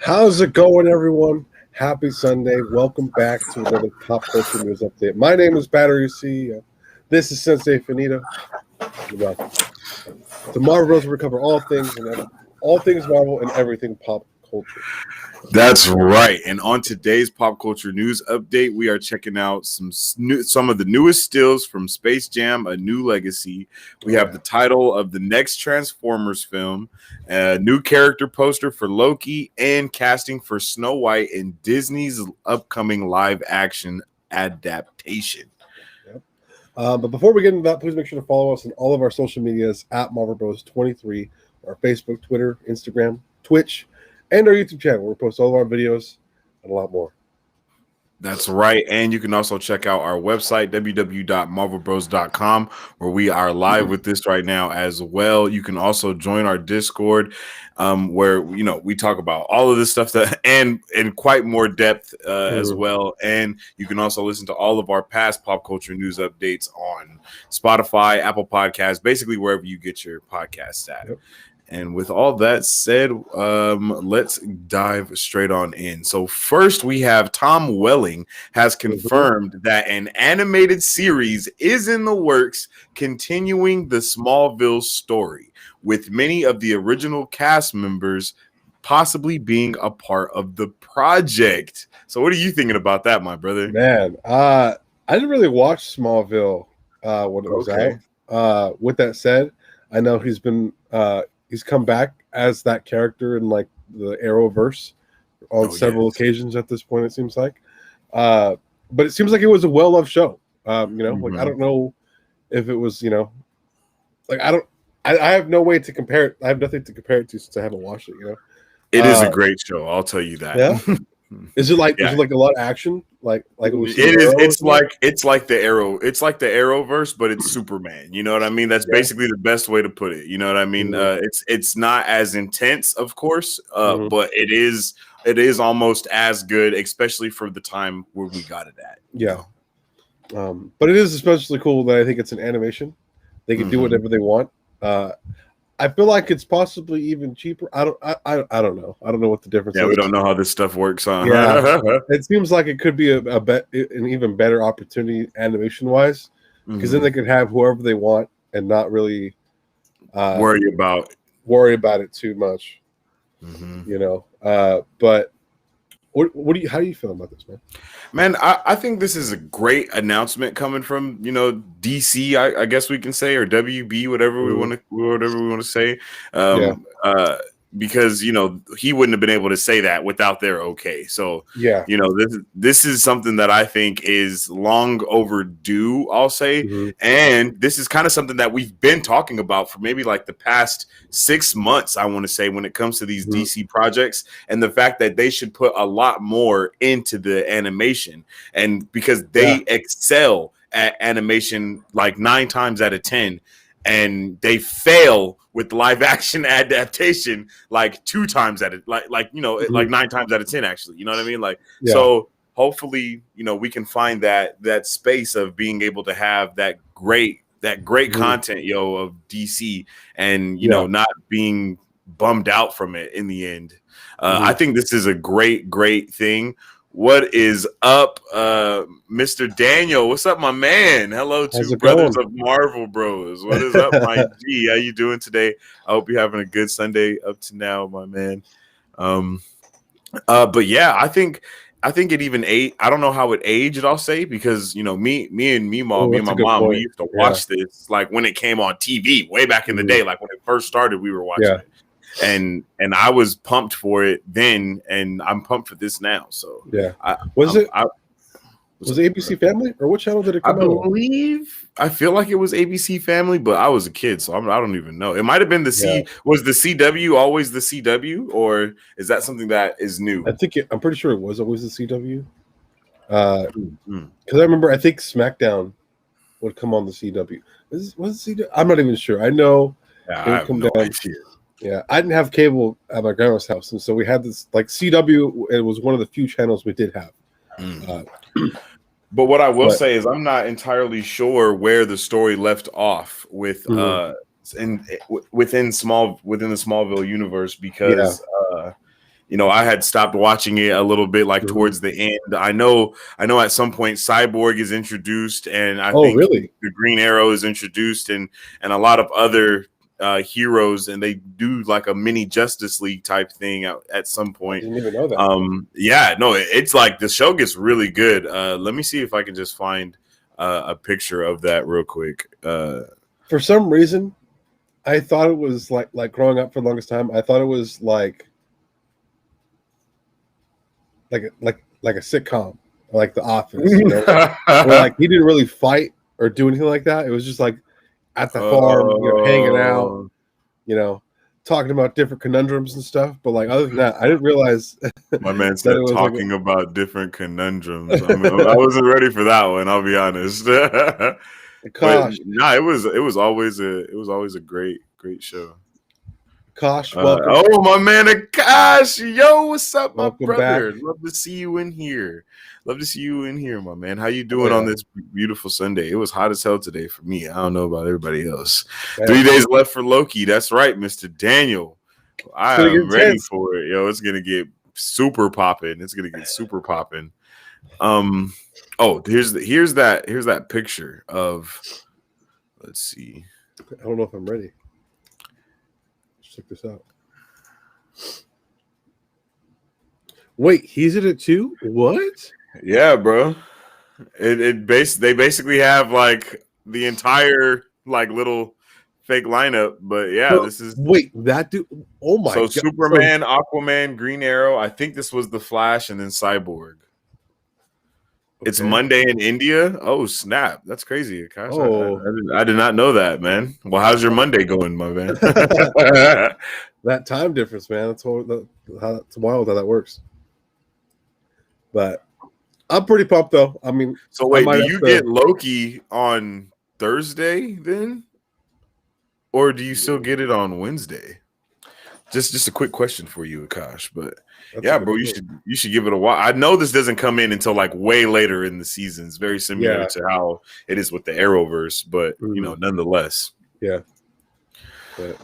How's it going, everyone? Happy Sunday. Welcome back to another Pop Culture News Update. My name is Battery CEO. This is Sensei Finito. You're welcome. To Marvel Bros, we cover all things Marvel and everything pop culture. That's right. And on today's pop culture news update, we are checking out some of the newest stills from Space Jam: A New Legacy. We have the title of the next Transformers film, a new character poster for Loki, and casting for Snow White in Disney's upcoming live action adaptation. Yep. But before we get into that, please make sure to follow us on all of our social medias at Marvel Bros 23, our Facebook, Twitter, Instagram, Twitch, and our YouTube channel, where we post all of our videos and a lot more. That's right. And you can also check out our website, www.marvelbros.com, where we are live with this right now as well. You can also join our Discord, where we talk about all of this stuff and in quite more depth as well. And you can also listen to all of our past pop culture news updates on Spotify, Apple Podcasts, basically wherever you get your podcasts at. Yep. And with all that said, let's dive straight on in. So first, we have Tom Welling has confirmed that an animated series is in the works, continuing the Smallville story, with many of the original cast members possibly being a part of the project. So what are you thinking about that, my brother? Man, I didn't really watch Smallville when it was out. With that said, I know he's come back as that character in like the Arrowverse on several occasions at this point, it seems like. But it seems like it was a well-loved show. Like I don't know if it was, I have no way to compare it. I have nothing to compare it to since I haven't watched it, It is a great show, I'll tell you that. Yeah. Is it like a lot of action? Like it was. It's like the Arrowverse, but it's Superman. You know what I mean? That's basically the best way to put it. You know what I mean? It's not as intense, of course, but it is almost as good, especially for the time where we got it at. Yeah. But it is especially cool that I think it's an animation. They can do whatever they want. I feel like it's possibly even cheaper. I don't know. I don't know what the difference is. Yeah, we don't know how this stuff works, huh? Yeah. It seems like it could be an even better opportunity animation-wise, because then they could have whoever they want and not really worry about it too much. But how do you feel about this, man? Man, I think this is a great announcement coming from DC, I guess we can say, or WB, whatever we want to say. Because he wouldn't have been able to say that without their okay. So this is something that I think is long overdue, I'll say. And this is kind of something that we've been talking about for maybe like the past 6 months, I want to say, when it comes to these DC projects, and the fact that they should put a lot more into the animation, and because they excel at animation like 9 times out of 10, and they fail with live action adaptation like 2 times at it, like 9 times out of 10, actually. You know what I mean? So hopefully, we can find that space of being able to have that great content, of DC, and not being bummed out from it in the end. I think this is a great thing. What is up, Mr. Daniel? What's up, my man? Hello to Brothers of Marvel Bros. What is up, my G? How you doing today? I hope you're having a good Sunday up to now, my man. But yeah, I think it even ate. I don't know how it aged, I'll say, because me and my mom, we used to watch this like when it came on TV way back in the day, like when it first started, we were watching it. And I was pumped for it then, and I'm pumped for this now. So was it ABC Family, or what channel did it come on? I feel like it was ABC Family, but I was a kid, so I don't even know. It might have been the Was the CW always the CW, or is that something that is new? I'm pretty sure it was always the CW. Because I remember, I think SmackDown would come on the CW. Was it CW? I'm not even sure. I know it would come down. Yeah, I didn't have cable at my grandma's house, and so we had this like CW. It was one of the few channels we did have. But what I will say is, I'm not entirely sure where the story left off with within the Smallville universe, because I had stopped watching it a little bit, like towards the end. I know at some point Cyborg is introduced, and I think really? the Green Arrow is introduced, and a lot of other heroes, and they do like a mini Justice League type thing at some point. I didn't even know that. Yeah, no, it's like the show gets really good. Let me see if I can just find a picture of that real quick. For some reason, I thought it was like growing up for the longest time. I thought it was like a sitcom, like The Office, where like he didn't really fight or do anything like that. It was just like at the farm, hanging out, talking about different conundrums and stuff. But like other than that, I didn't realize. My man said talking about different conundrums. I mean, I wasn't ready for that one. I'll be honest. But nah, it was always a great show. Kosh, welcome. Oh, my man, Akash. Yo, what's up, welcome my brother? Back. Love to see you in here. My man. How you doing on this beautiful Sunday? It was hot as hell today for me. I don't know about everybody else. 3 days left for Loki. That's right, Mr. Daniel. I am ready for it. Yo, it's going to get super popping. Oh, here's that picture of, let's see. I don't know if I'm ready. Check this out. Wait, he's in it too? What? Yeah, bro. They basically have like the entire like little fake lineup, but yeah, this is that dude. Oh my god! So Superman, Aquaman, Green Arrow. I think this was the Flash, and then Cyborg. Okay. It's Monday in India. Oh snap! That's crazy. Gosh, I did not know that, man. Well, how's your Monday going, my man? That time difference, man. That's it's wild how that works. But I'm pretty pumped, though. I mean, so wait, do you get Loki on Thursday then, or do you still get it on Wednesday? Just a quick question for you, Akash. But yeah, bro, you should give it a while. I know this doesn't come in until like way later in the season. It's very similar to how it is with the Arrowverse, but nonetheless. Yeah. But,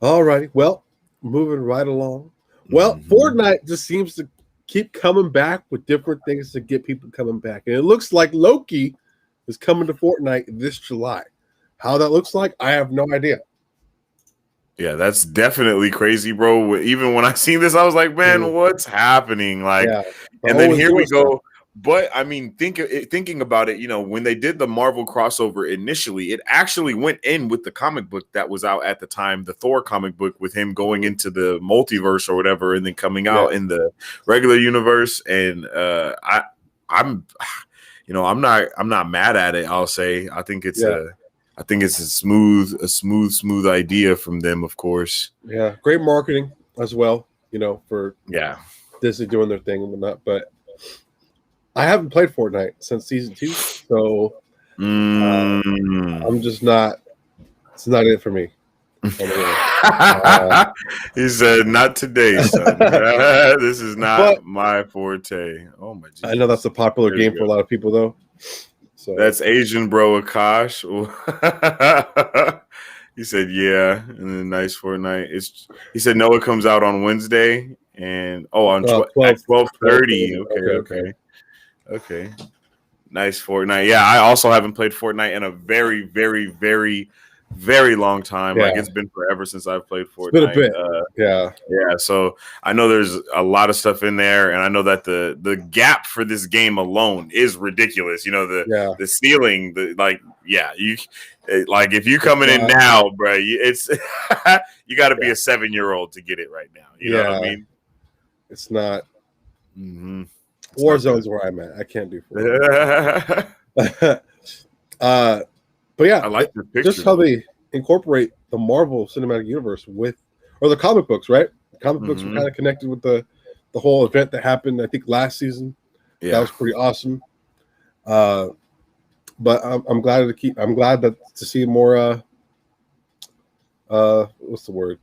all righty. Well, moving right along. Well, Fortnite just seems to keep coming back with different things to get people coming back, and it looks like Loki is coming to Fortnite this July. How that looks like, I have no idea. Yeah, that's definitely crazy, bro. Even when I seen this, I was like, man, what's happening? Like, and then here we go. But I mean, thinking about it, when they did the Marvel crossover initially, it actually went in with the comic book that was out at the time, the Thor comic book, with him going into the multiverse or whatever, and then coming out in the regular universe. And I'm not mad at it. I'll say I think it's a smooth idea from them, of course. Yeah, great marketing as well, for Disney doing their thing and whatnot. But I haven't played Fortnite since season 2, so I'm just not. It's not it for me. He said, "Not today, son. This is not my forte." Oh my! Jesus. I know that's a popular game for a lot of people, though. So that's Asian bro Akash. He said, "Yeah," and then nice Fortnite. He said, "No, it comes out on Wednesday and on 12:30." Okay. Nice Fortnite. Yeah, I also haven't played Fortnite in a very, very, very, very long time. Like it's been forever since I've played Fortnite. It's been a bit. Yeah. So I know there's a lot of stuff in there, and I know that the gap for this game alone is ridiculous. The ceiling, if you coming in now, bro, it's you got to be a 7-year-old to get it right now. You know what I mean? It's not. Warzone's where I'm at. I can't do Fortnite. But yeah, I like the picture. Just how they incorporate the Marvel Cinematic Universe or the comic books, right? The comic books were kind of connected with the whole event that happened, I think, last season. Yeah. That was pretty awesome. But I'm glad to see more. What's the word?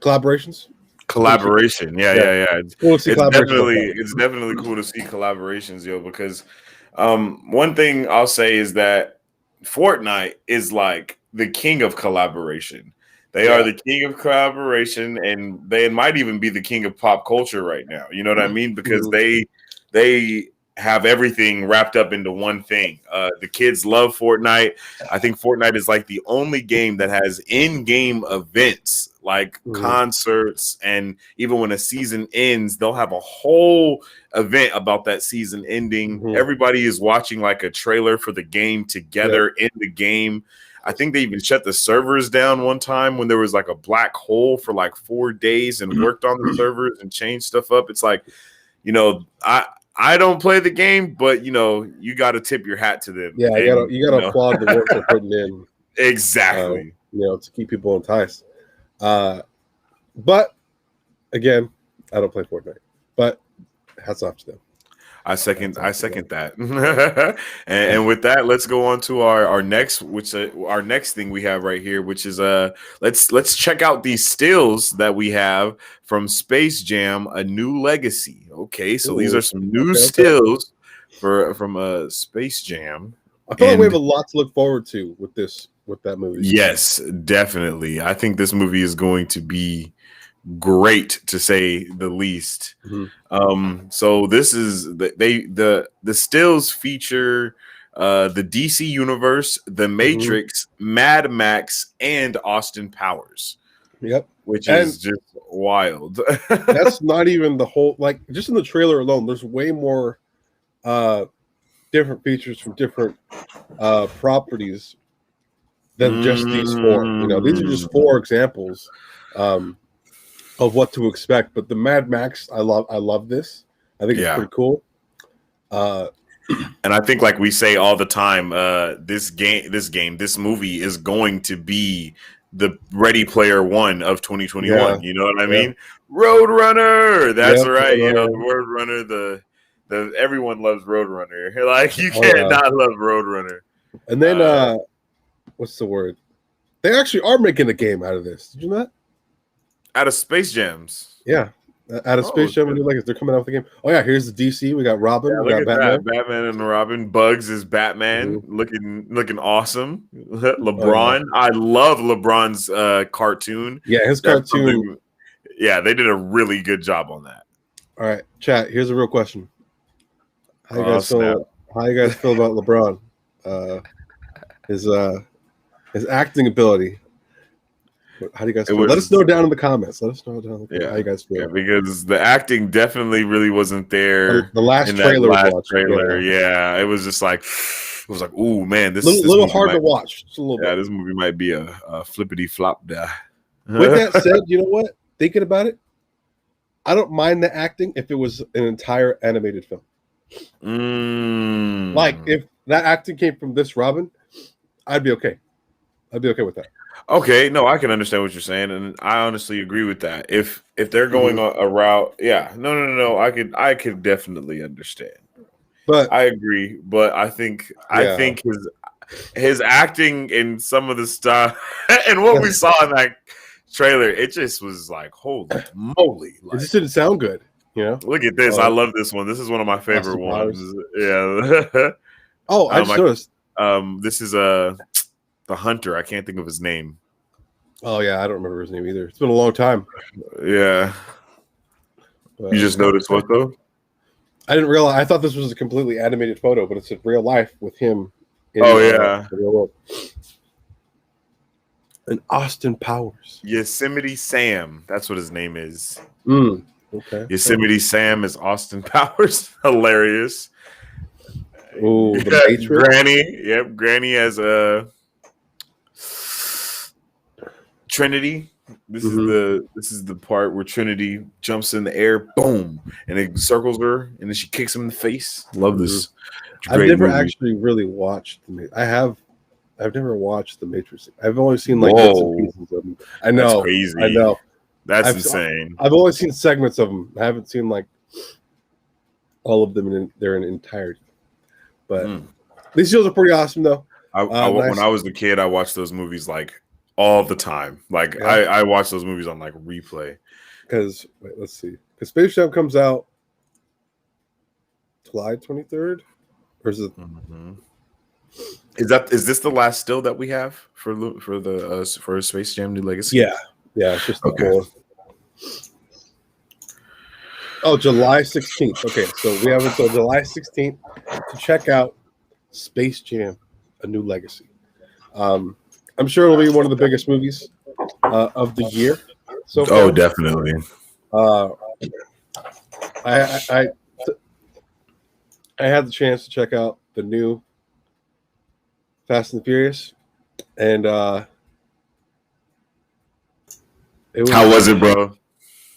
Collaborations. Collaboration, yeah. It's cool to see it's definitely cool to see collaborations, because one thing I'll say is that Fortnite is like the king of collaboration. They are the king of collaboration, and they might even be the king of pop culture right now. You know what I mean? Because they have everything wrapped up into one thing. The kids love Fortnite. I think Fortnite is like the only game that has in-game events like concerts, and even when a season ends, they'll have a whole event about that season ending. Everybody is watching like a trailer for the game together in the game. I think they even shut the servers down one time when there was like a black hole for like 4 days and worked on the servers and changed stuff up. It's like, you know, I don't play the game, but you know, you got to tip your hat to them. Yeah, you gotta applaud the work they're putting in. Exactly. You know, to keep people enticed. But again, I don't play Fortnite. But hats off to them. I second that. and with that, let's go on to our next, our next thing we have right here, which is let's check out these stills that we have from Space Jam: A New Legacy. Okay, so these are some new stills from Space Jam. I feel like we have a lot to look forward to with that movie. Yes, definitely. I think this movie is going to be great, to say the least. So this is the stills feature the DC universe, the Matrix, Mad Max, and Austin Powers. Which is just wild. That's not even the whole, like, just in the trailer alone, there's way more different features from different properties than just these four. You know, these are just 4 examples of what to expect. But the Mad Max, I love this. I think it's pretty cool. And I think, like we say all the time, this movie is going to be the Ready Player One of 2021. You know what I mean? Roadrunner. That's right. You know, the Roadrunner. The everyone loves Roadrunner. Like, you can't not love Roadrunner. And then what's the word? They actually are making a game out of this. Did you know that? Out of Space Jams. Yeah. Out of Space Jam, they're coming out with the game. Oh yeah, here's the DC. We got Robin. We got Batman. Batman and Robin. Bugs is Batman, looking awesome. LeBron. I love LeBron's cartoon. Yeah, his cartoon. Yeah, they did a really good job on that. All right, chat. Here's a real question. How you guys feel? How you guys feel about LeBron? His acting ability. How do you guys feel? Let us know down in the comments. Let us know down in the comments how you guys feel. Yeah, because the acting definitely really wasn't there. The last trailer. It was just like, ooh, man, this little hard to watch. Just a little bit. This movie might be a flippity flop there. With that said, you know what? Thinking about it, I don't mind the acting if it was an entire animated film. Like, if that acting came from this Robin, I'd be okay. I'd be okay with that. Okay, no, I can understand what you're saying, and I honestly agree with that. If they're going a route, no, I could definitely understand. But I agree. But I think his acting in some of the stuff and what we saw in that trailer, it just was like, holy moly! Like, it just didn't sound good. You know? Look at this. I love this one. This is one of my favorite ones. Yeah. Oh, I just noticed. This is the hunter. I can't think of his name. Oh yeah, I don't remember his name either. It's been a long time. Yeah. You just noticed what though? I didn't realize. I thought this was a completely animated photo, but it's in real life with him. In the real world. And Austin Powers. Yosemite Sam. That's what his name is. Okay. Yosemite Sam is Austin Powers. Hilarious. Oh, the Matrix. Granny. Yep, Granny as a Trinity. This is the part where Trinity jumps in the air, boom, and it circles her, and then she kicks him in the face. Love this. I've never actually really watched I've never watched the Matrix. I've only seen like bits and pieces of them. I know. That's crazy. I know. That's insane. I've only seen segments of them. I haven't seen like all of them in their entirety. But these shows are pretty awesome, though. When I was a kid, I watched those movies like all the time. Like I watched those movies on like replay. Because let's see, because Space Jam comes out July 23rd, or is it? Is this the last still that we have for Space Jam: New Legacy? Yeah, it's just okay. Oh, July 16th. Okay, so we have until July 16th to check out Space Jam: A New Legacy. I'm sure it'll be one of the biggest movies of the year. So far. Oh, definitely. I had the chance to check out the new Fast and Furious, and how was it, bro?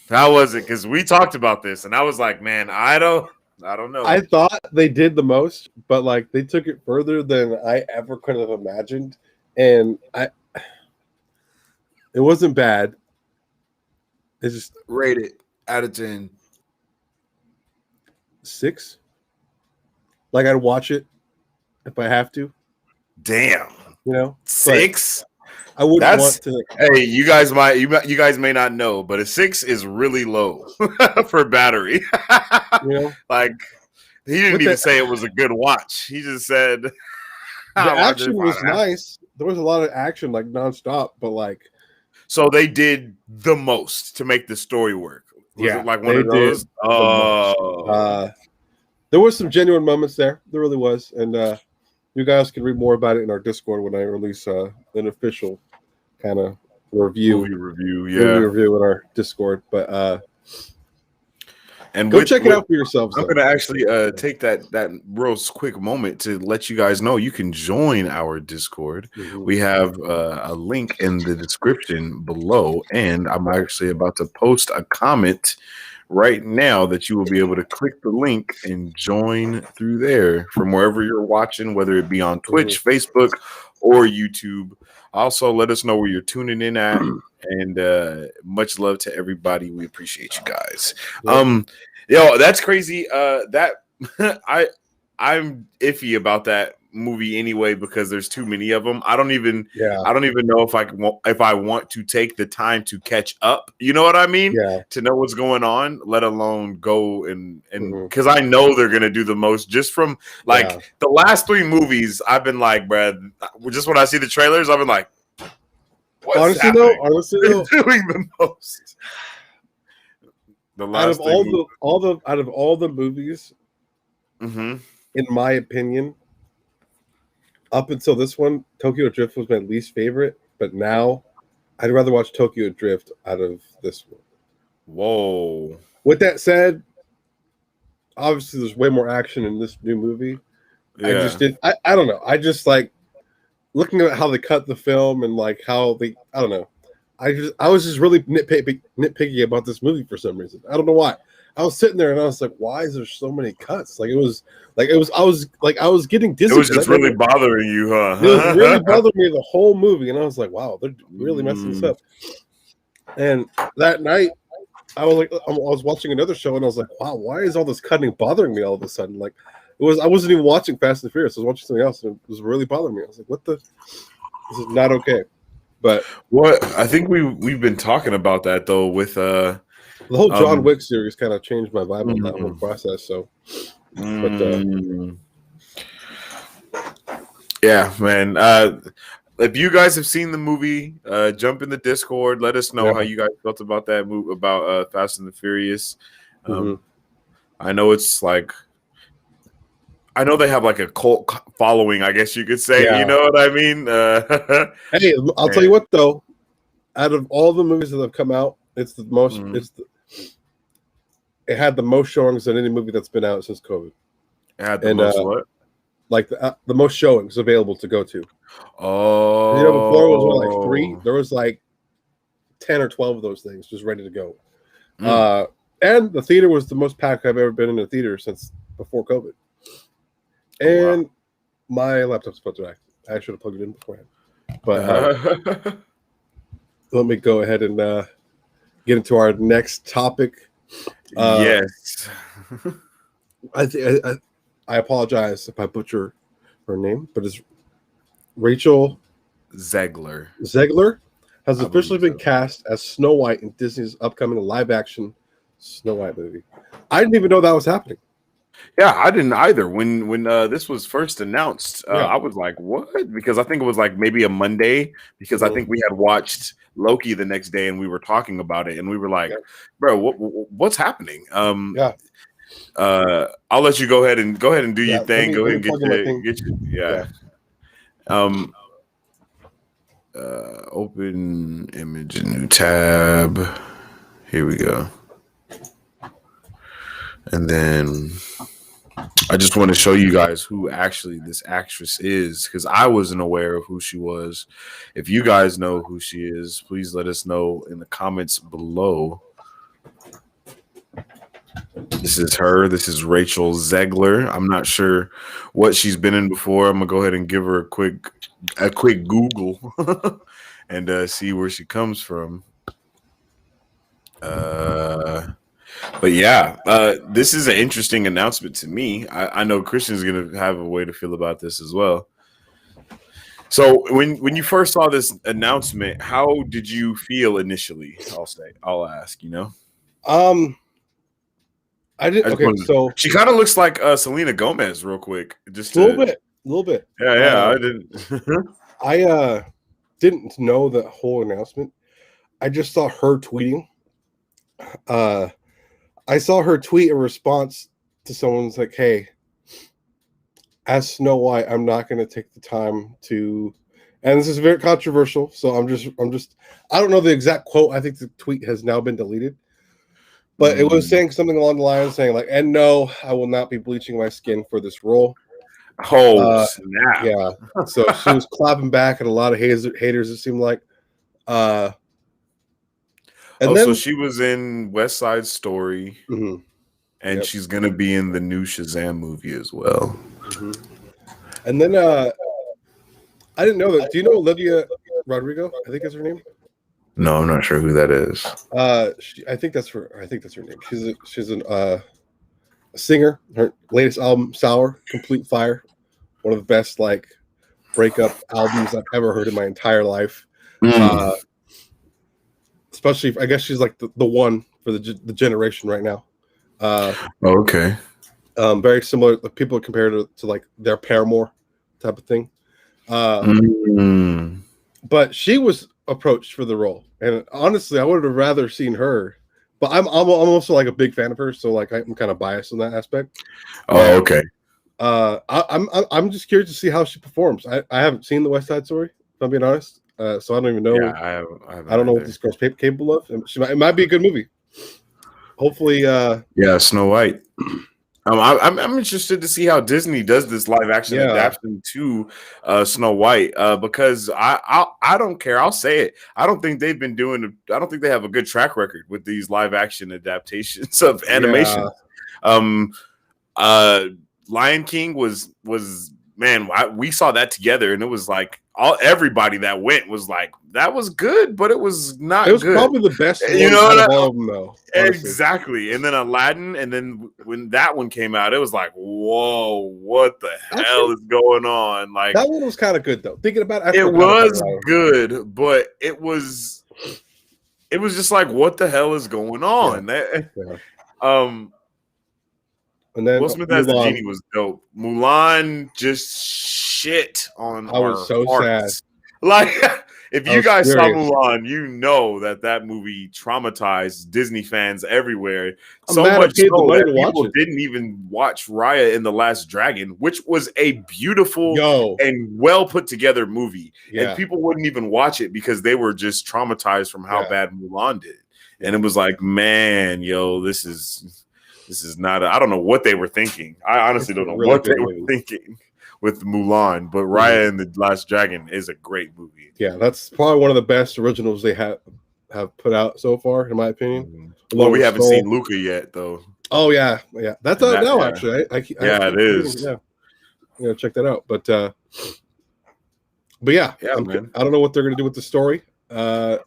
How was it? Because we talked about this, and I was like, man, I don't know. I thought they did the most, but like they took it further than I ever could have imagined, and it wasn't bad. It's just rate it out of 10. 6. Like I'd watch it if I have to. Damn, 6. I wouldn't want to. Hey, you guys may not know, but a 6 is really low for battery. Like he didn't even say it was a good watch. He just said the action was nice. There was a lot of action, like nonstop, but like. So they did the most to make the story work. Was it like one of those? There was some genuine moments there. There really was, and you guys can read more about it in our Discord when I release an official kind of review in our Discord. But and go check it out for yourselves. I'm going to actually take that real quick moment to let you guys know you can join our Discord. Mm-hmm. We have a link in the description below, and I'm actually about to post a comment right now that you will be able to click the link and join through there from wherever you're watching, whether it be on Twitch, Facebook, or YouTube. Also, let us know where you're tuning in at, and much love to everybody. We appreciate you guys. That's crazy. That I'm iffy about that movie anyway because there's too many of them. I don't even know if I want to take the time to catch up. You know what I mean? Yeah. To know what's going on, let alone go and because I know they're gonna do the most just from the last 3 movies. I've been like, Brad, just when I see the trailers, I've been like, honestly though, they're doing the most. The last out of all the movies, in my opinion. Up until this one, Tokyo Drift was my least favorite, but now I'd rather watch Tokyo Drift out of this one. Whoa. With that said, obviously there's way more action in this new movie. Yeah. I don't know. I just like looking at how they cut the film and like how they, I don't know. I was just really nitpicky about this movie for some reason. I don't know why. I was sitting there and I was like, why is there so many cuts? I was getting dizzy. It was just really bothering you, huh? It was really bothering me the whole movie. And I was like, wow, they're really messing this up. And that night I was watching another show and I was like, wow, why is all this cutting bothering me all of a sudden? Like I wasn't even watching Fast and Furious. I was watching something else and it was really bothering me. I was like, this is not okay. But what I think we've been talking about that though with the whole John Wick series kind of changed my vibe on that whole process. So, yeah, man. If you guys have seen the movie, jump in the Discord. Let us know how you guys felt about that movie, about Fast and the Furious. I know it's like, I know they have like a cult following, I guess you could say. Yeah. You know what I mean? Hey, I'll tell you what though. Out of all the movies that have come out, it's the most. It had the most showings than any movie that's been out since COVID. It had the most what? Like the most showings available to go to. Oh, before it was like 3. There was like 10 or 12 of those things just ready to go. And the theater was the most packed I've ever been in a theater since before COVID. And my laptop's about to act. I should have plugged it in beforehand. But let me go ahead and get into our next topic. Yes. I apologize if I butcher her name, but it's Rachel Zegler. Zegler has officially been cast as Snow White in Disney's upcoming live-action Snow White movie. I didn't even know that was happening. Yeah, I didn't either. When this was first announced, I was like, "What?" Because I think it was like maybe a Monday. Because I think we had watched Loki the next day, and we were talking about it, and we were like, "Bro, what's happening?" I'll let you go ahead and do your thing. Go ahead and get your open image, new tab. Here we go. And then I just want to show you guys who actually this actress is, because I wasn't aware of who she was. If you guys know who she is, please let us know in the comments below. This is her. This is Rachel Zegler. I'm not sure what she's been in before. I'm gonna go ahead and give her a quick Google and see where she comes from. But yeah, this is an interesting announcement to me. I know Christian's gonna have a way to feel about this as well. So when you first saw this announcement, how did you feel initially? I'll ask. I did. Okay, so she kind of looks like Selena Gomez, real quick. Just a little bit. Yeah, I didn't. I didn't know the whole announcement. I just saw her tweeting. I saw her tweet a response to someone's like, "Hey, as Snow White, I'm not going to take the time to," and this is very controversial. So I'm just. I don't know the exact quote. I think the tweet has now been deleted. But it was saying something along the lines saying like, "And no, I will not be bleaching my skin for this role." Oh, snap. Yeah. So she was clapping back at a lot of haters, it seemed like. And then, so she was in West Side Story, and she's going to be in the new Shazam movie as well. And then I didn't know that. Do you know Olivia Rodrigo? I think that's her name. No, I'm not sure who that is. I think that's her name. She's a singer. Her latest album, Sour, Complete Fire, one of the best like breakup albums I've ever heard in my entire life. Especially, I guess she's like the one for the generation right now. Okay. Very similar. People compare it to like their Paramore type of thing. But she was approached for the role, and honestly, I would have rather seen her. But I'm also like a big fan of her, so like I'm kind of biased in that aspect. Oh, okay. I'm just curious to see how she performs. I haven't seen the West Side Story, if I'm being honest. So I don't even know. Yeah, I don't know what this girl's capable of. It might be a good movie. Hopefully. Yeah, Snow White. I'm interested to see how Disney does this live action adaptation to Snow White because I don't care. I'll say it. I don't think they have a good track record with these live action adaptations of animation. Lion King was man, we saw that together, and it was like everybody that went was like, that was good, but it was not. It was good. Probably the best one out of all of them, though. Honestly. Exactly. And then Aladdin, and then when that one came out, it was like, whoa, what the hell is going on? Like that one was kind of good, though. Thinking about it was good, but it was just like, what the hell is going on? And then Will Smith as the genie was dope. Mulan just shit on I was so hearts. sad. Like, if you guys saw Mulan, you know that movie traumatized Disney fans everywhere. So much so that people didn't even watch Raya and the Last Dragon, which was a beautiful and well put together movie. Yeah. And people wouldn't even watch it because they were just traumatized from how bad Mulan did. And it was like, man, this is not. I don't know what they were thinking. I honestly don't know what they were thinking with Mulan, but Raya and the Last Dragon is a great movie. Yeah, that's probably one of the best originals they have put out so far, in my opinion. Well, we haven't seen Luca yet, though. Oh yeah. That's out now. Actually, it is. Yeah, check that out. But yeah, man. I don't know what they're gonna do with the story. If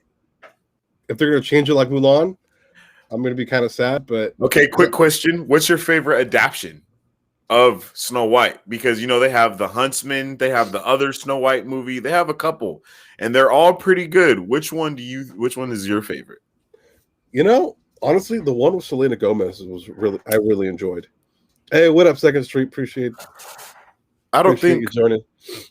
they're gonna change it like Mulan, I'm going to be kind of sad, but... Okay, quick question. What's your favorite adaptation of Snow White? Because, they have The Huntsman, they have the other Snow White movie, they have a couple, and they're all pretty good. Which one is your favorite? Honestly, the one with Selena Gomez I really enjoyed. Hey, what up, Second Street? Appreciate you joining.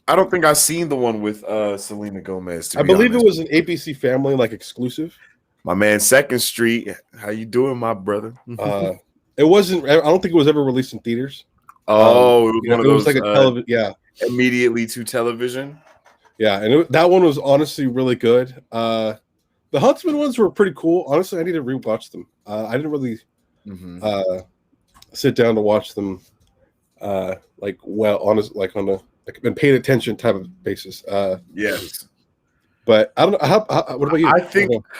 I don't think I've seen the one with Selena Gomez. I believe it was an ABC Family exclusive. My man, Second Street. How you doing, my brother? It wasn't. I don't think it was ever released in theaters. Oh, it was one of those. It was like a television. Yeah, immediately to television. Yeah, and that one was honestly really good. The Huntsman ones were pretty cool. Honestly, I need to rewatch them. I didn't really sit down to watch them on a paying attention type of basis. Yes, but I don't know. What about you?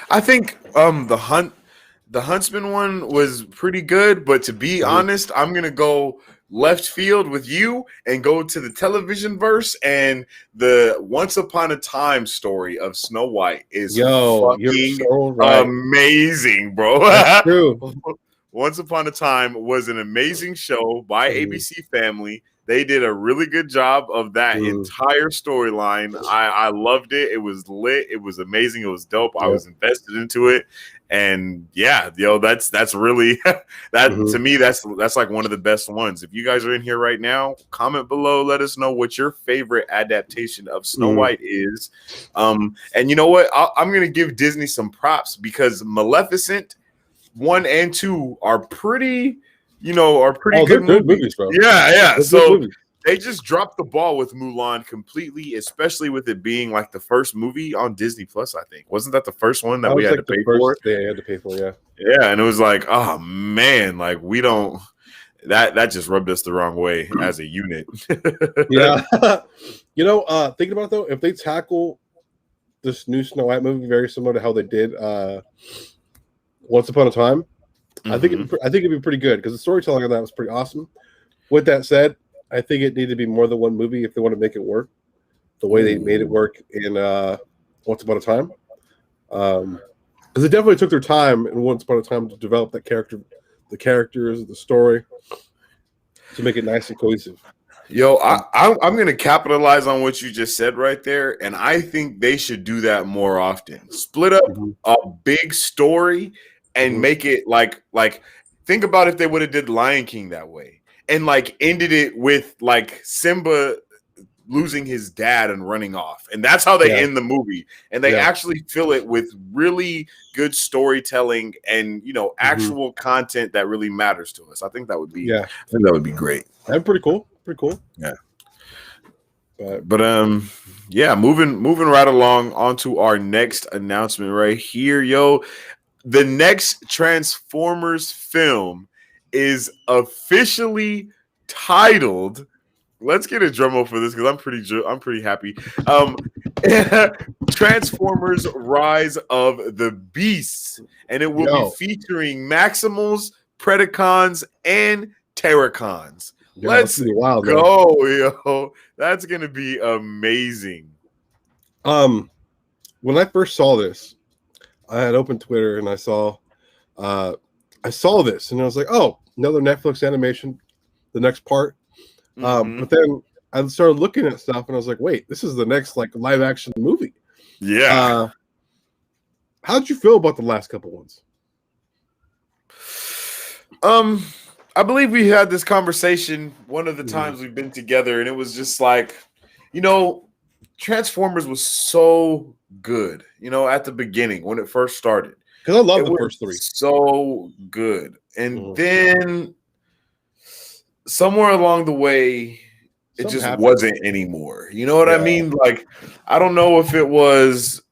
I think the Huntsman one was pretty good. But to be honest, I'm gonna go left field with you and go to the television verse, and the Once Upon a Time story of Snow White is fucking amazing, bro. That's true. Once Upon a Time was an amazing show by ABC Family. They did a really good job of that entire storyline. I loved it. It was lit. It was amazing. It was dope. I was invested into it. And yeah, that's really to me, that's like one of the best ones. If you guys are in here right now, comment below, let us know what your favorite adaptation of Snow White is. And you know what? I'm gonna give Disney some props because Maleficent 1 and 2 are pretty good movies, bro. Yeah. So they just dropped the ball with Mulan completely, especially with it being like the first movie on Disney Plus. I think wasn't that the first one that we had to pay for? They had to pay for, yeah. Yeah, and it was like, oh man, like we don't. That just rubbed us the wrong way as a unit. Yeah, thinking about it though, if they tackle this new Snow White movie very similar to how they did Once Upon a Time, I think it'd be pretty good because the storytelling on that was pretty awesome. With that said, I think it needed to be more than one movie if they want to make it work the way they made it work in Once Upon a Time. Because they definitely took their time in Once Upon a Time to develop that character, the characters, the story, to make it nice and cohesive. Yo, I'm going to capitalize on what you just said right there, and I think they should do that more often. Split up a big story and make it like think about if they would have did Lion King that way and ended it with Simba losing his dad and running off, and that's how they end the movie, and they actually fill it with really good storytelling and actual content that really matters to us. I think that would be great. That'd be pretty cool. Yeah. But moving right along onto our next announcement right here, yo. The next Transformers film is officially titled. Let's get a drum roll for this because I'm pretty happy. Transformers: Rise of the Beasts, and it will be featuring Maximals, Predacons, and Terracons. Let's go, yo! That's gonna be amazing. When I first saw this, I had opened Twitter and I saw this and I was like, oh, another Netflix animation, the next part. But then I started looking at stuff and I was like, wait, this is the next live action movie. Yeah. How'd you feel about the last couple ones? I believe we had this conversation one of the times we've been together, and it was just Transformers was so good, at the beginning when it first started. Because I love the first three. So good. And then somewhere along the way, it just wasn't anymore. You know what I mean? I don't know if it was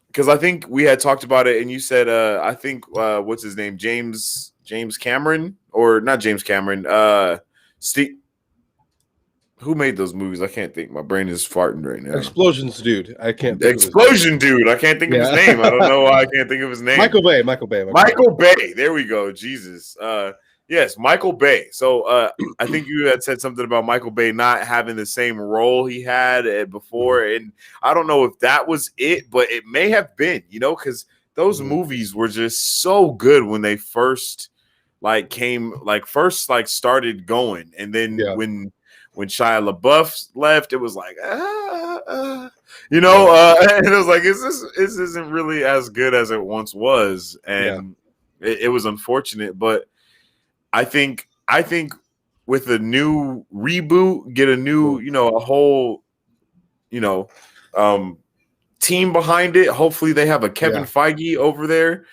because I think we had talked about it, and you said, I think what's his name? James Cameron, or not James Cameron, Steve. Who made those movies? I can't think. My brain is farting right now. Explosions, dude. I can't think Explosion dude. I can't think of his name. I don't know why I can't think of his name. Michael Bay. There we go. Jesus. Yes, Michael Bay. So I think you had said something about Michael Bay not having the same role he had before. And I don't know if that was it, but it may have been, because those movies were just so good when they first started going. And then when Shia LaBeouf left, it was like, and it was like, this isn't really as good as it once was. And it was unfortunate, but I think with a new reboot, get a new, a whole, team behind it. Hopefully they have a Kevin Feige over there.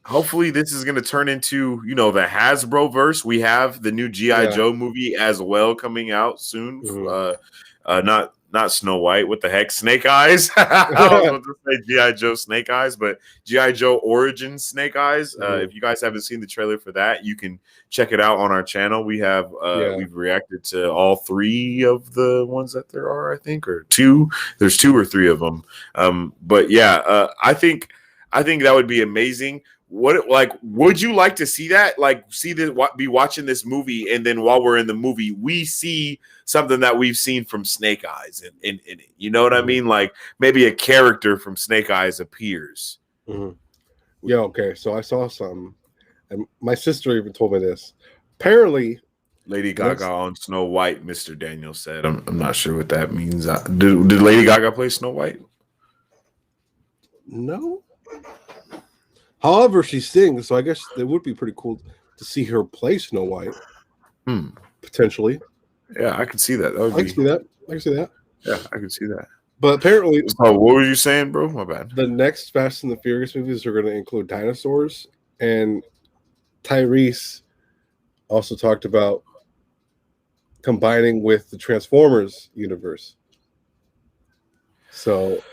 Hopefully this is going to turn into, the Hasbro verse. We have the new G.I. Joe movie as well coming out soon. Not Snow White. What the heck? Snake Eyes. I was about to say G.I. Joe Snake Eyes, but G.I. Joe Origin Snake Eyes. If you guys haven't seen the trailer for that, you can check it out on our channel. We have we've reacted to all 3 of the ones that there are, I think, or 2. There's 2 or 3 of them. But yeah, I think that would be amazing. Would you like to see that? Be watching this movie, and then while we're in the movie, we see something that we've seen from Snake Eyes in it. You know what I mean? Like maybe a character from Snake Eyes appears. Yeah, okay. So I saw some, and my sister even told me this. Apparently, Lady Gaga on Snow White, Mr. Daniel said. I'm not sure what that means. Did Lady Gaga play Snow White? No. However, she sings, so I guess it would be pretty cool to see her play Snow White. Potentially. Yeah, I can see that. I can see that. Yeah, I can see that. But apparently... So what were you saying, bro? My bad. The next Fast and the Furious movies are going to include dinosaurs, and Tyrese also talked about combining with the Transformers universe. So...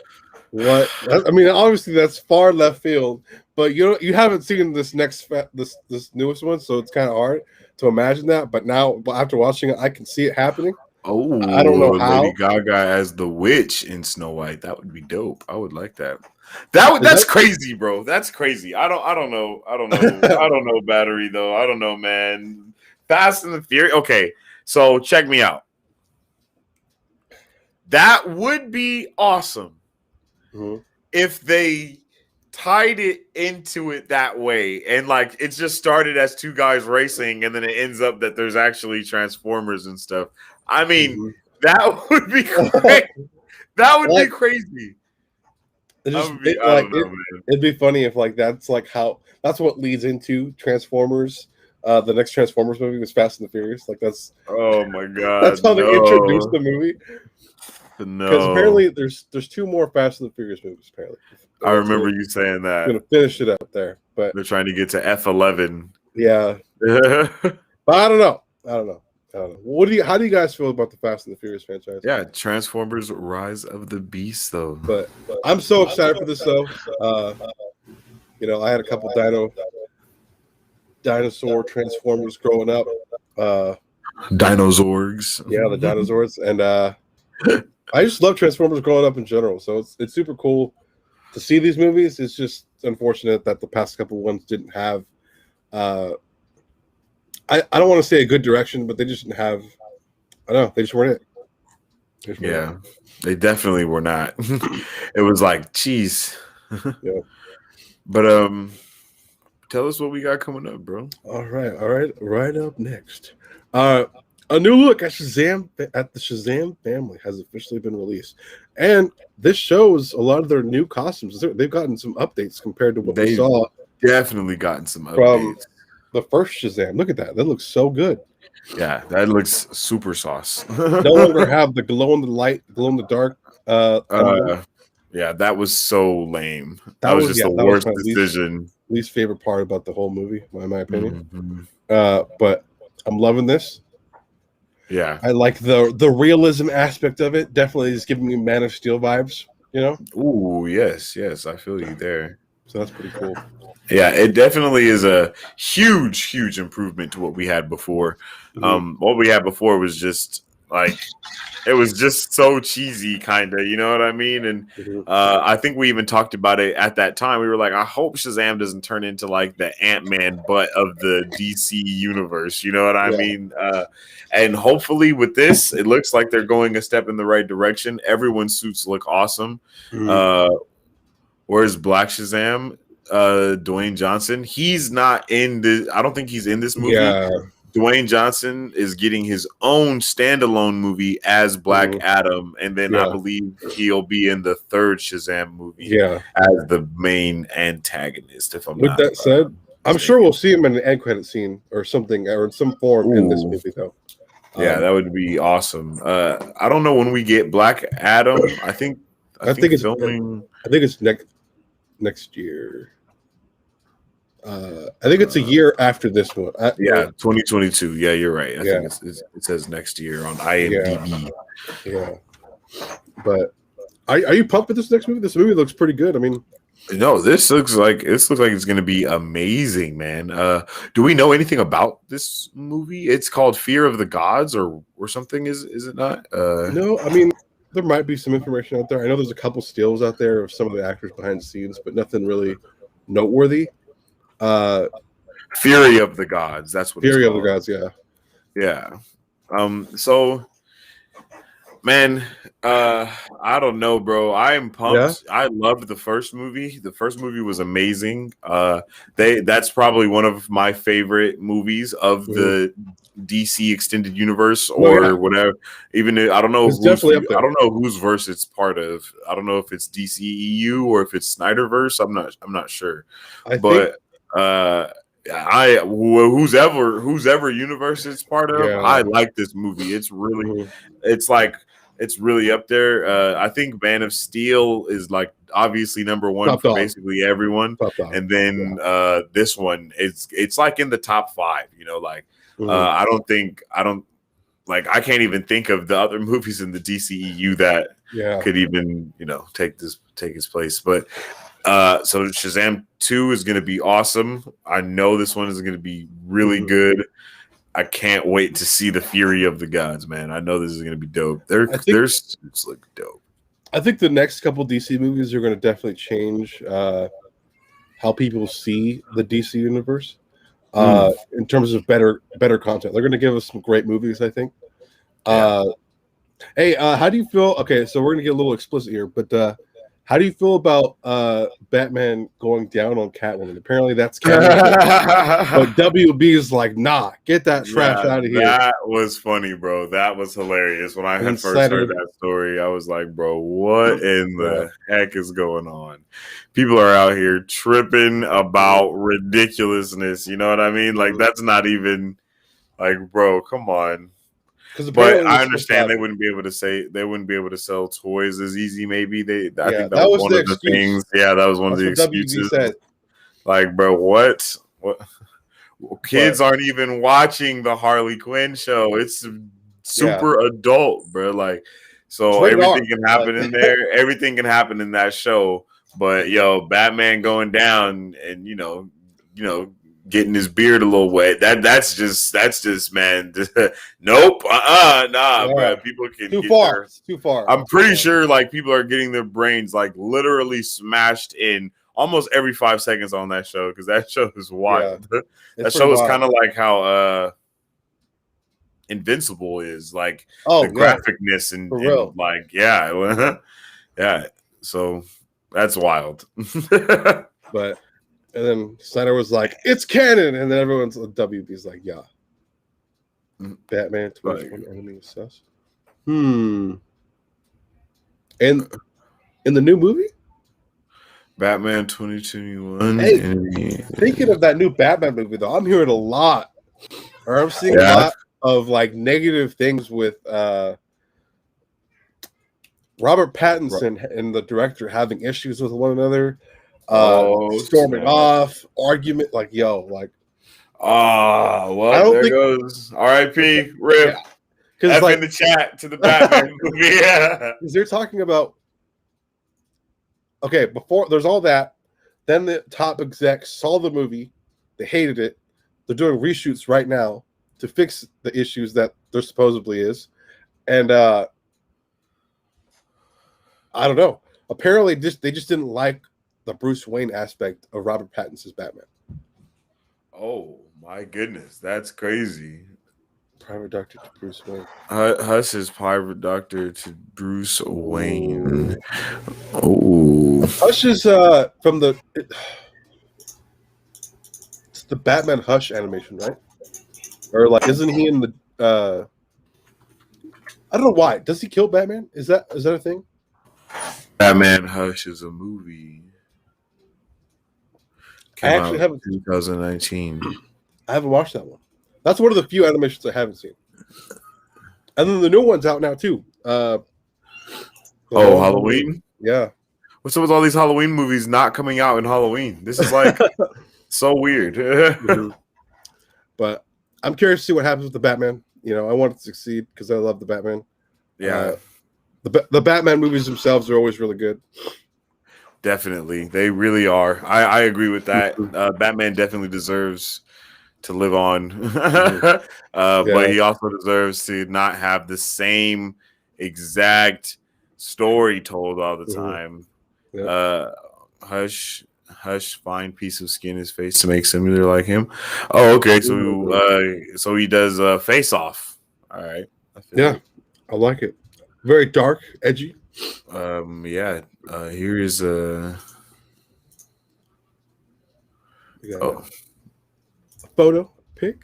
obviously that's far left field, but you haven't seen this this newest one, so it's kind of hard to imagine that. But now, after watching it, I can see it happening. Oh, I don't know how. Lady Gaga as the witch in Snow White. That would be dope. I would like that. That's crazy, bro. That's crazy. I don't know. I don't know Battery though. I don't know, man. Fast and the Furious. Okay, so check me out. That would be awesome. If they tied it into it that way, and it just started as 2 guys racing, and then it ends up that there's actually Transformers and stuff. I mean, that would be crazy. That would be crazy. It'd be funny if that's what leads into Transformers. The next Transformers movie was Fast and the Furious. That's oh my god, that's how they introduced the movie. No, because apparently there's 2 more Fast and the Furious movies. Apparently, I remember you saying that. I'm gonna finish it up there, but they're trying to get to F11. Yeah, but I don't know. How do you guys feel about the Fast and the Furious franchise? Yeah, Transformers: Rise of the Beast, though. But I'm so excited for this, though. I had a couple dinosaur Transformers growing up. Dinosaurs. Yeah, the dinosaurs, and I just love Transformers growing up in general. So it's super cool to see these movies. It's just unfortunate that the past couple ones didn't have. I don't want to say a good direction, but they just didn't have. I don't know. They just weren't it. They definitely were not. It was like, geez. Yeah. But tell us what we got coming up, bro. All right. Right up next. A new look at the Shazam family has officially been released, and this shows a lot of their new costumes. They've gotten some updates compared to what we saw. Definitely gotten some updates from the first Shazam. Look at that; that looks so good. Yeah, that looks super sauce. No longer have the glow in the dark. Yeah, that was so lame. That was just the worst decision. Least favorite part about the whole movie, in my opinion. But I'm loving this. Yeah, I like the realism aspect of it. Definitely is giving me Man of Steel vibes. Ooh, yes, I feel you there. So that's pretty cool. Yeah, it definitely is a huge improvement to what we had before. What we had before was just it was just so cheesy, kind of, you know what I mean? And I think we even talked about it at that time. We were like, I hope Shazam doesn't turn into the Ant-Man butt of the DC universe. You know what I mean? And hopefully with this, it looks like they're going a step in the right direction. Everyone's suits look awesome. Where's Black Shazam? Dwayne Johnson. He's not in this. I don't think he's in this movie. Yeah. Dwayne Johnson is getting his own standalone movie as Black Adam, and then I believe he'll be in the 3rd Shazam movie as the main antagonist. If I'm with that said, I'm sure we'll see him in an end credit scene or something, or in some form in this movie, though. Yeah, that would be awesome. I don't know when we get Black Adam. I think it's filming. I think it's next year. I think it's a year after this one. 2022. Yeah, you're right. I think it says next year on IMDb. Yeah. But are you pumped for this next movie? This movie looks pretty good. I mean, no, this looks like it's going to be amazing, man. Do we know anything about this movie? It's called Fear of the Gods or something. Is it not? No, I mean, there might be some information out there. I know there's a couple stills out there of some of the actors behind the scenes, but nothing really noteworthy. Fury of the Gods. That's what. Fury of the Gods. Yeah. Yeah. So, man, I don't know, bro. I am pumped. Yeah. I loved the first movie. The first movie was amazing. That's probably one of my favorite movies of the DC extended universe or whatever. Even I don't know I don't know whose verse it's part of. I don't know if it's DCEU or if it's Snyderverse. I'm not sure. Whoever universe it's part of, I like this movie. It's really it's really up there. I think Man of Steel is like obviously number one for basically everyone. And then this one it's like in the top 5, you know, like I can't even think of the other movies in the DCEU that could even, you know, take his place. But so Shazam 2 is going to be awesome. I know this one is going to be really good. I can't wait to see the Fury of the Gods, man. I know this is going to be dope. It's like dope. I think the next couple DC movies are going to definitely change how people see the DC universe in terms of better content. They're going to give us some great movies, I think. Hey, how do you feel? Okay, so we're going to get a little explicit here, but how do you feel about Batman going down on Catwoman? Apparently that's canon. But WB is like, nah, get that trash out of here. That was funny, bro. That was hilarious. When I had first heard that story, I was like, bro, what in the heck is going on? People are out here tripping about ridiculousness. You know what I mean? Like, that's not even like, bro, come on. But I understand they wouldn't be able to sell toys as easy. Maybe I think that was one of the things. Yeah, that was one of the excuses. Like, bro, what? Kids aren't even watching the Harley Quinn show. It's super adult, bro. Like, so everything can happen in there. Everything can happen in that show. But Batman going down and you know. Getting his beard a little wet. That's just man. Nope. Bro. People can too far. Too far. I'm pretty sure like people are getting their brains like literally smashed in almost every 5 seconds on that show because that show is wild. Yeah. That show is kind of like how Invincible is like the graphicness and like yeah. So that's wild. But. And then Snyder was like, "It's canon," and then everyone's WB's like, "Yeah." Batman 21 enemy is sus. And in the new movie, Batman 2021. Hey, thinking of that new Batman movie, though, I'm hearing a lot, or I'm seeing a lot of like negative things with Robert Pattinson and the director having issues with one another. Storming off, argument, like well, I don't think goes R.I.P. Rip. Because like in the chat to the Batman movie, because they're talking about before there's all that, then the top execs saw the movie, they hated it, they're doing reshoots right now to fix the issues that there supposedly is, and I don't know. Apparently, they just didn't like the Bruce Wayne aspect of Robert Pattinson's Batman. Oh my goodness, that's crazy. Private doctor to Bruce Wayne. Hush is private doctor to Bruce Wayne. Oh, Hush is from it's the Batman Hush animation, right? Or like, isn't he in the? I don't know why. Does he kill Batman? Is that a thing? Batman Hush is a movie. Came out 2019. I haven't watched that one. That's one of the few animations I haven't seen. And then the new one's out now too. Halloween? Yeah. What's up with all these Halloween movies not coming out in Halloween? This is like so weird. Mm-hmm. But I'm curious to see what happens with the Batman. You know, I want it to succeed because I love the Batman. Yeah. The Batman movies themselves are always really good. Definitely. They really are. I agree with that. Batman definitely deserves to live on. But he also deserves to not have the same exact story told all the time. Hush, fine piece of skin his face to make similar like him. Oh, okay. So he does Face Off. All right. I like it. Very dark, edgy. Here is a photo pic.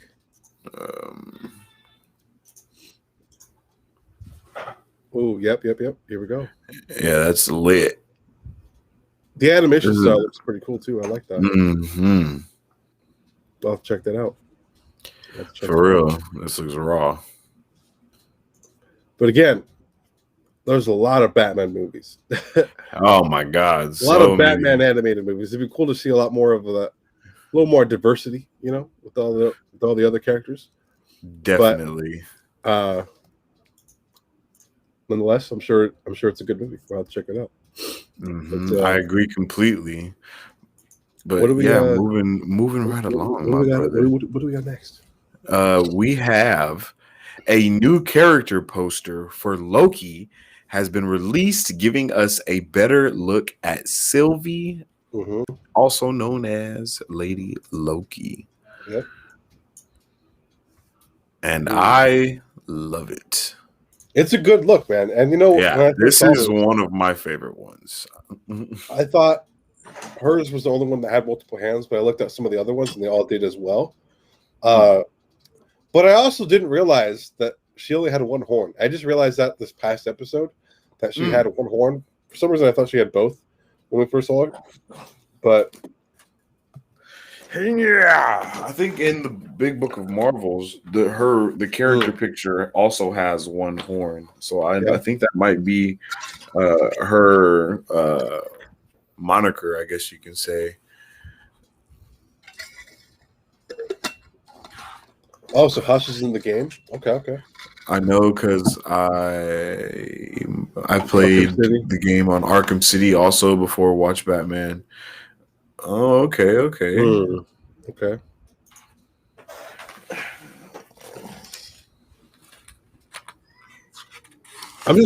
Oh, yep. Here we go. Yeah, that's lit. The animation style looks pretty cool too. I like that. Mm-hmm. I'll have to check that out. For real, this looks raw. But again, there's a lot of Batman movies. Oh my God, a lot of Batman animated movies. It'd be cool to see a lot more of a little more diversity, you know, with all the other characters. Definitely. But, nonetheless, I'm sure it's a good movie. I'll have to check it out. Mm-hmm. But, I agree completely. But moving right along. What do we got next? We have a new character poster for Loki has been released, giving us a better look at Sylvie, also known as Lady Loki. Yep. And I love it. It's a good look, man. And you know, this is one of my favorite ones. I thought hers was the only one that had multiple hands, but I looked at some of the other ones and they all did as well. But I also didn't realize that she only had one horn. I just realized that this past episode that she had one horn. For some reason, I thought she had both when we first saw her. But yeah, I think in the Big Book of Marvels, the character picture also has one horn. So I think that might be her moniker, I guess you can say. Oh, so Hush is in the game? Okay. I know because I played the game on Arkham City also before Watch Batman. Oh, okay. Okay. I'm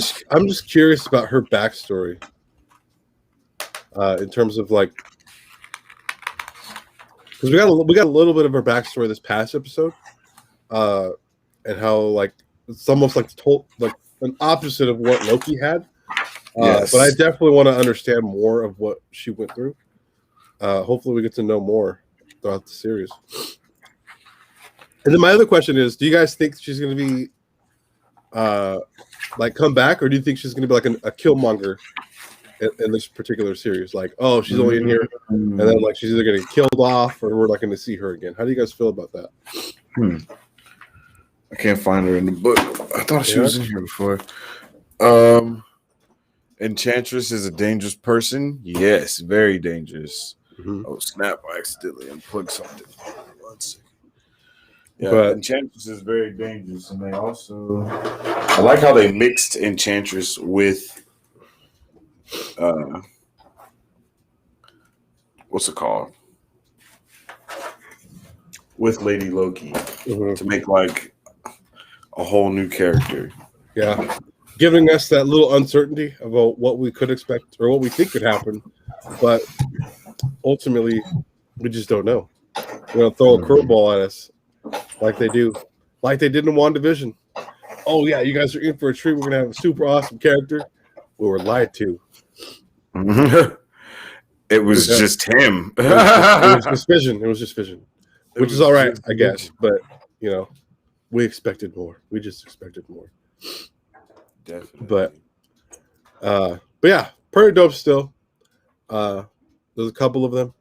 just curious about her backstory. In terms of like, because we got a little bit of her backstory this past episode, and how like it's almost like an opposite of what Loki had. But I definitely want to understand more of what she went through. Hopefully, we get to know more throughout the series. And then my other question is: do you guys think she's going to be like come back, or do you think she's going to be like a Killmonger in this particular series? Like, oh, she's only in here, and then like she's either going to get killed off, or we're not going to see her again. How do you guys feel about that? I can't find her in the book. I thought she was in here before. Enchantress is a dangerous person. Yes, very dangerous. Oh, snap. I accidentally unplugged something. 1 second. Yeah, but Enchantress is very dangerous. And they also... I like how they mixed Enchantress with... what's it called? With Lady Loki. To make like a whole new character. Yeah. Giving us that little uncertainty about what we could expect or what we think could happen. But ultimately, we just don't know. We're going to throw a curveball at us like they do. Like they did in WandaVision. Oh, yeah, you guys are in for a treat. We're going to have a super awesome character. We were lied to. It was just him. It was just vision. It was just vision. Which is all right, I guess. But, you know, we expected more. We just expected more. Definitely. But yeah, pretty dope still. There's a couple of them.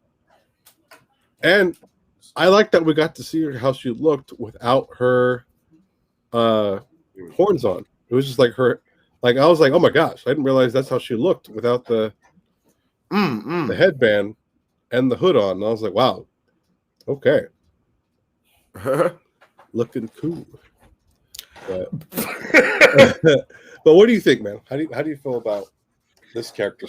And I like that we got to see how she looked without her horns on. It was just like her. Like I was like, oh my gosh, I didn't realize that's how she looked without the headband and the hood on. And I was like, wow, okay, looking cool. But, but what do you think, man? How do you feel about this character?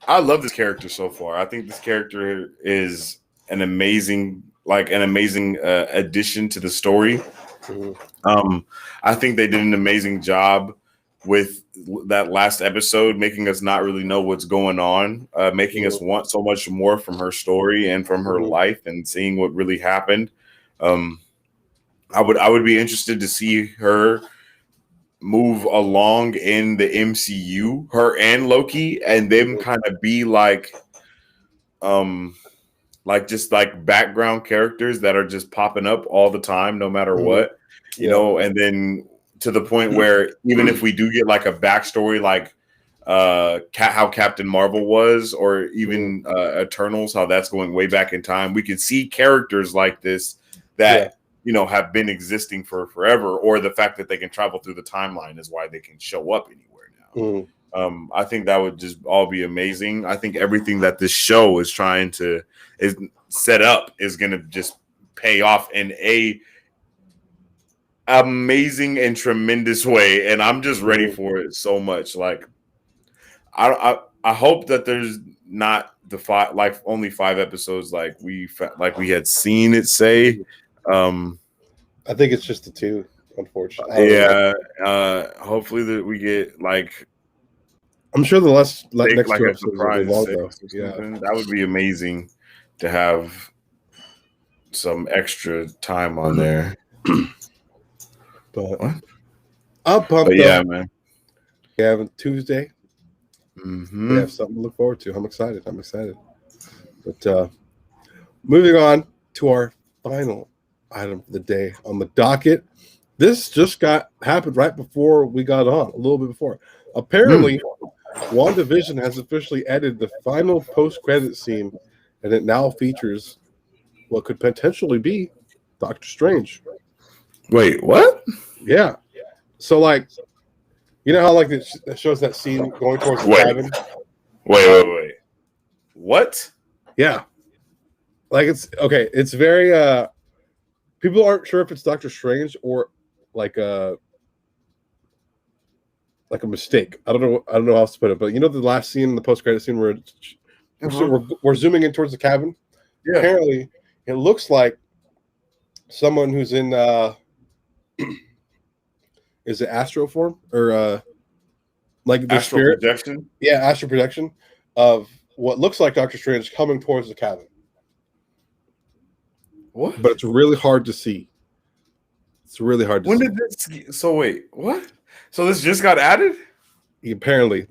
I love this character so far. I think this character is an amazing addition to the story. Mm-hmm. I think they did an amazing job with that last episode, making us not really know what's going on, making us want so much more from her story and from her life, and seeing what really happened. I would be interested to see her move along in the MCU, her and Loki, and them kind of be like just like background characters that are just popping up all the time, no matter what, you know, and then to the point where even if we do get like a backstory, like how Captain Marvel was, or even Eternals, how that's going way back in time, we can see characters like this that you know have been existing for forever, or the fact that they can travel through the timeline is why they can show up anywhere now. I think that would just all be amazing. I think everything that this show is trying to set up is going to just pay off in a amazing and tremendous way, and I'm just ready for it so much. Like I hope that there's not only 5 episodes like we had seen it say. I think it's just the 2, unfortunately. Yeah, hopefully that we get like. I'm sure the next 2 episodes will be long, though. Yeah, that would be amazing to have some extra time on there. But I'm pumped. But yeah, man. We have Tuesday. We have something to look forward to. I'm excited. But moving on to our final item of the day on the docket. This just happened right before we got on, a little bit before. Apparently, WandaVision has officially added the final post-credit scene, and it now features what could potentially be Doctor Strange. Wait, what? Yeah. So, like, you know how like it shows that scene going towards the cabin? Wait. What? Yeah. Like it's okay. It's very people aren't sure if it's Doctor Strange or like a mistake. I don't know how else to put it, but you know the last scene in the post-credit scene where we're zooming in towards the cabin? Yeah. Apparently, it looks like someone who's in is it astral form or like the astral spirit projection? Yeah, astral projection of what looks like Doctor Strange coming towards the cabin. What? But it's really hard to see. It's really hard to see. When did this? So wait, what? So this just got added? Apparently,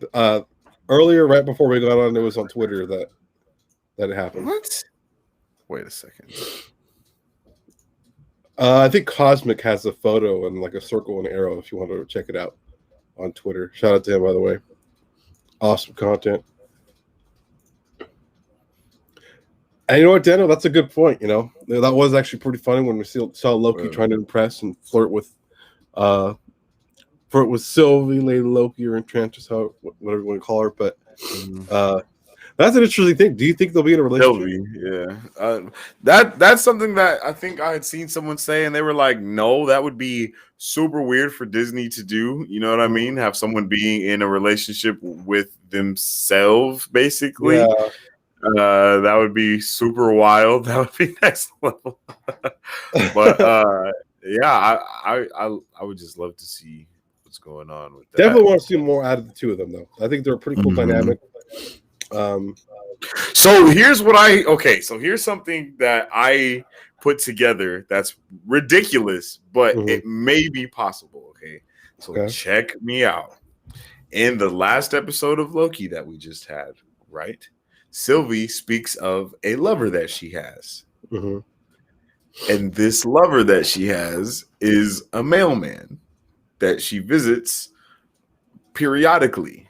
earlier, right before we got on, it was on Twitter that it happened. What? Wait a second. I think Cosmic has a photo and like a circle and arrow if you want to check it out on Twitter. Shout out to him, by the way. Awesome content. And you know what, Daniel? That's a good point. You know, that was actually pretty funny when we saw Loki trying to impress and flirt with Sylvie, Lady Loki, or Enchantress, whatever you want to call her. But that's an interesting thing. Do you think they'll be in a relationship? Yeah. That's something that I think I had seen someone say, and they were like, "No, that would be super weird for Disney to do." You know what I mean? Have someone being in a relationship with themselves, basically. Yeah. That would be super wild. That would be next level. But yeah, I would just love to see what's going on with that. Definitely want to see more out of the 2 of them, though. I think they're a pretty cool dynamic. So here's something that I put together that's ridiculous, but it may be possible. Okay, so check me out. In the last episode of Loki that we just had, right? Sylvie speaks of a lover that she has. And this lover that she has is a mailman that she visits periodically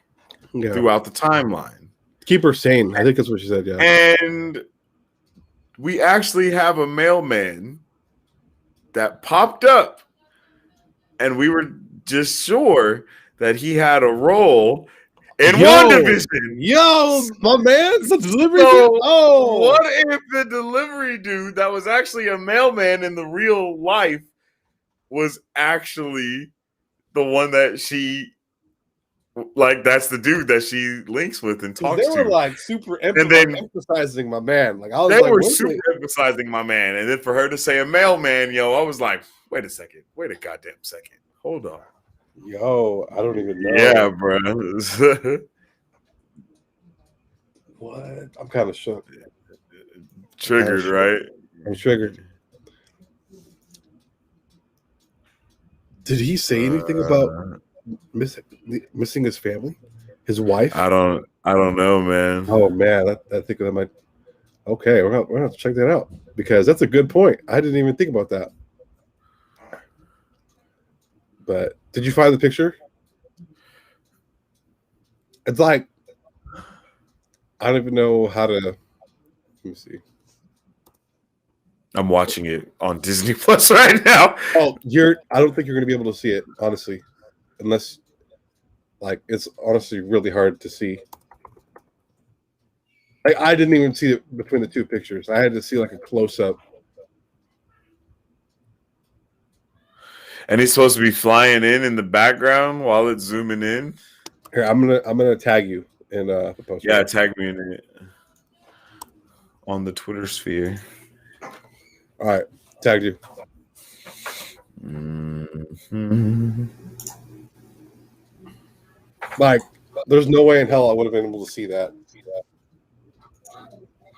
throughout the timeline. Keep her sane. I think that's what she said, yeah. And we actually have a mailman that popped up, and we were just sure that he had a role in WandaVision. Yo, my man, the delivery so dude. Oh, what if the delivery dude that was actually a mailman in the real life was actually the one that she, like, that's the dude that she links with and talks to? They were like super emphasizing my man. Like, I was they like, were super emphasizing my man, and then for her to say a mailman, yo, I was like, wait a goddamn second, hold on. Yo, I don't even know. Yeah, bro. What? I'm kind of shook. Triggered, right? I'm triggered. Did he say anything about missing his family, his wife? I don't know, man. Oh man, I think that might. Okay, we're gonna have to check that out because that's a good point. I didn't even think about that. But did you find the picture? It's like I don't even know how to. Let me see. I'm watching it on Disney Plus right now. Oh, I don't think you're going to be able to see it, honestly, unless, like, it's honestly really hard to see. I didn't even see it between the two pictures. I had to see like a close up. And he's supposed to be flying in the background while it's zooming in. Here, I'm gonna tag you in the post. Yeah, tag me in it on the Twitter sphere. All right, tagged you. Mm-hmm. Like, there's no way in hell I would have been able to see that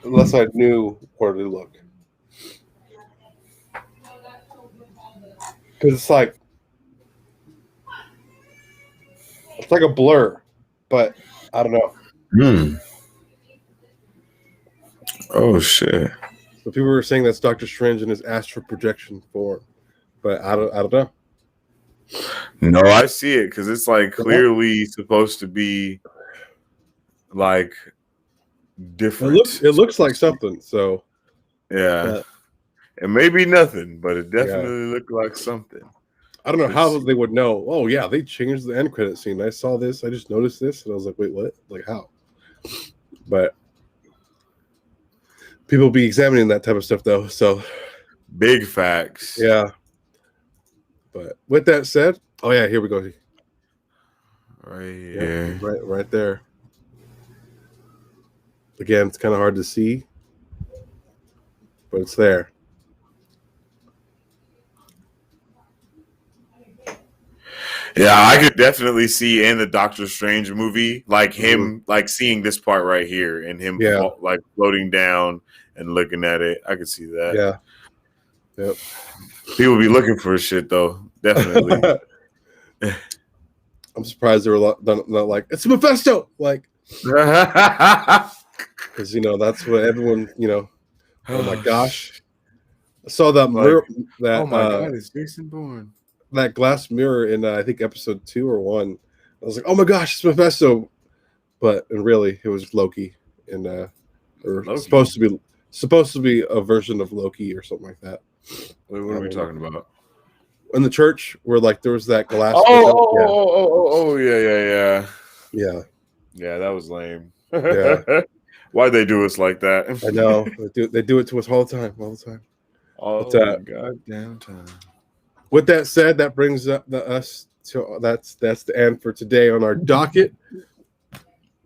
unless I knew where to look. Because it's like a blur, but I don't know. Oh shit! So people were saying that's Doctor Strange in his astral projection form, but I don't know. No, I see it because it's like clearly supposed to be like different. It looks like something. So yeah, it may be nothing, but it definitely looked like something. I don't know how they would know. Oh yeah, they changed the end credit scene. I saw this. I just noticed this, and I was like, wait, what? Like how? But people be examining that type of stuff though. So big facts. Yeah. But with that said, oh yeah, here we go. Right here. Yeah, right there. Again, it's kind of hard to see, but it's there. Yeah, I could definitely see in the Doctor Strange movie, like him, like seeing this part right here and him like floating down and looking at it. I could see that. Yeah. Yep. People be looking for shit though. Definitely. I'm surprised they were not like, it's Mephisto, like, because that's what everyone, Oh my gosh, I saw that mirror. That oh my god, it's Jason Bourne. That glass mirror in I think episode 2 or 1. I was like, oh my gosh, it's Mephisto, but really it was Loki, and or supposed to be a version of Loki or something like that. Wait, what are we talking about? In the church where like there was that glass. Yeah, that was lame. Yeah. Why'd they do us like that? I know. They do it to us all the time. All the goddamn time. With that said, that brings up us to that's the end for today on our docket.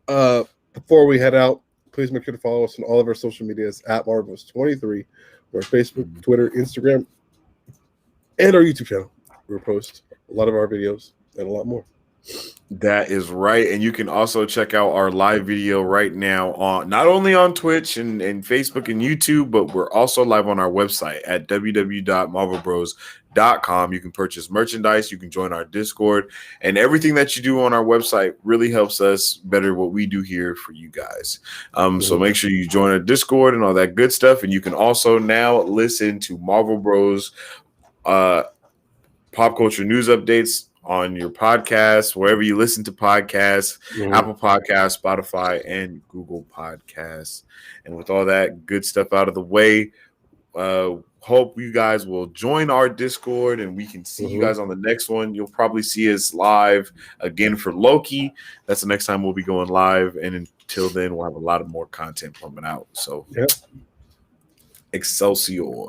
Before we head out, please make sure to follow us on all of our social medias at Marvels23, or Facebook, Twitter, Instagram, and our YouTube channel. We post a lot of our videos and a lot more. That is right. And you can also check out our live video right now on not only on Twitch and Facebook and YouTube, but we're also live on our website at www.marvelbros.com. You can purchase merchandise, you can join our Discord, and everything that you do on our website really helps us better what we do here for you guys. So make sure you join our Discord and all that good stuff. And you can also now listen to Marvel Bros pop culture news updates on your podcast, wherever you listen to podcasts, Apple Podcasts, Spotify, and Google Podcasts. And with all that good stuff out of the way, hope you guys will join our Discord and we can see you guys on the next one. You'll probably see us live again for Loki. That's the next time we'll be going live. And until then, we'll have a lot of more content pumping out. So, Excelsior.